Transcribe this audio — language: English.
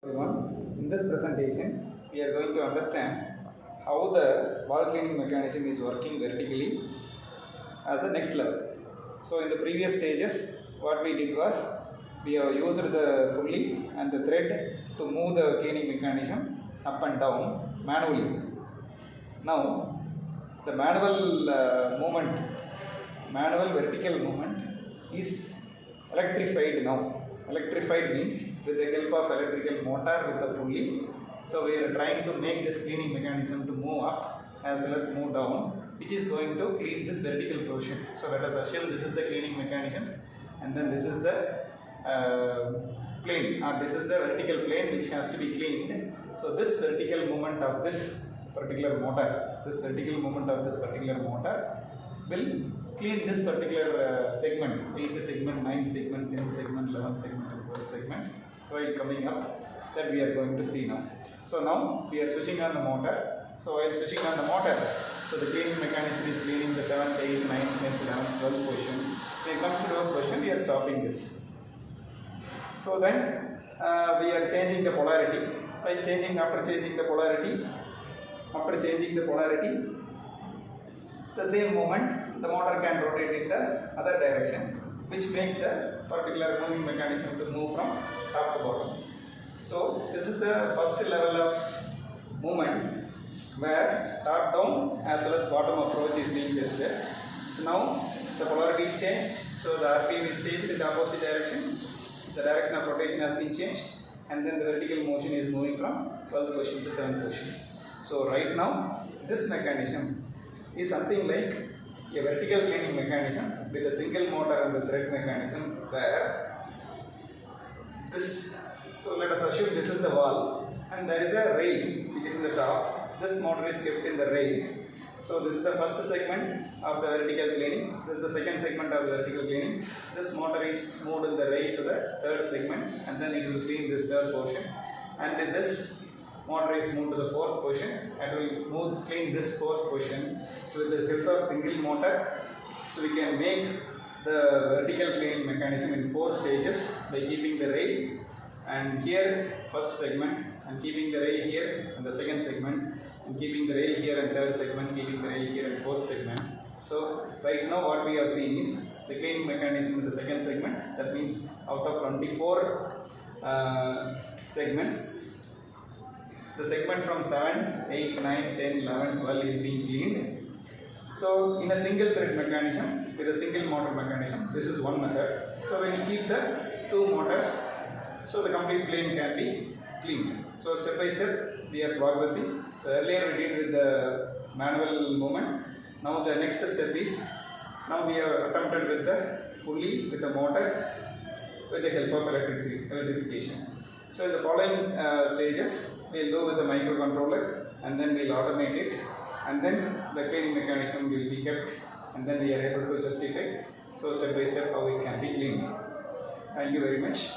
Everyone, in this presentation we are going to understand how the wall cleaning mechanism is working vertically as a next level. So in the previous stages what we did was we have used the pulley and the thread to move the cleaning mechanism up and down manually. Now the manual vertical movement is electrified now. Electrified means with the help of electrical motor with the pulley. So we are trying to make this cleaning mechanism to move up as well as move down, which is going to clean this vertical portion. So let us assume this is the cleaning mechanism and then this is the plane, or this is the vertical plane which has to be cleaned. So this vertical movement of this particular motor, will clean this particular segment, 8th segment, 9th segment, 10th segment, 11th segment and 12th segment. So while coming up, that we are going to see now. So now we are switching on the motor. So while switching on the motor, so the cleaning mechanism is cleaning the 7th, 8th, 9th, 10th, 11th, 12th portion. When it comes to 12th portion, we are stopping this. So then we are changing the polarity. After changing the polarity, the same moment the motor can rotate in the other direction, which makes the particular moving mechanism to move from top to bottom. So this is the first level of movement where top down as well as bottom approach is being tested. So now the polarity is changed, so the RPM is changed in the opposite direction. The direction of rotation has been changed, and then the vertical motion is moving from 12th position to 7th position. So right now this mechanism is something like a vertical cleaning mechanism with a single motor and the thread mechanism, where this, so let us assume this is the wall and there is a rail which is in the top. This motor is kept in the rail. So this is the first segment of the vertical cleaning, this is the second segment of the vertical cleaning. This motor is moved in the rail to the third segment and then it will clean this third portion, and this motor is moved to the fourth position and will clean this fourth position. So with the help of single motor, so we can make the vertical cleaning mechanism in 4 stages by keeping the rail and here first segment, and keeping the rail here and the second segment, and keeping the rail here and third segment, keeping the rail here and fourth segment. So right now what we have seen is the cleaning mechanism in the second segment. That means out of 24 segments, the segment from 7, 8, 9, 10, 11, 12 is being cleaned. So in a single thread mechanism with a single motor mechanism, this is one method. So when you keep the 2 motors, so the complete plane can be cleaned. So step by step we are progressing. So earlier we did with the manual movement. Now the next step is, now we have attempted with the pulley with the motor with the help of electrification. So in the following stages we will do with the microcontroller, and then we will automate it, and then the cleaning mechanism will be kept, and then we are able to justify, so step by step, how it can be cleaned. Thank you very much.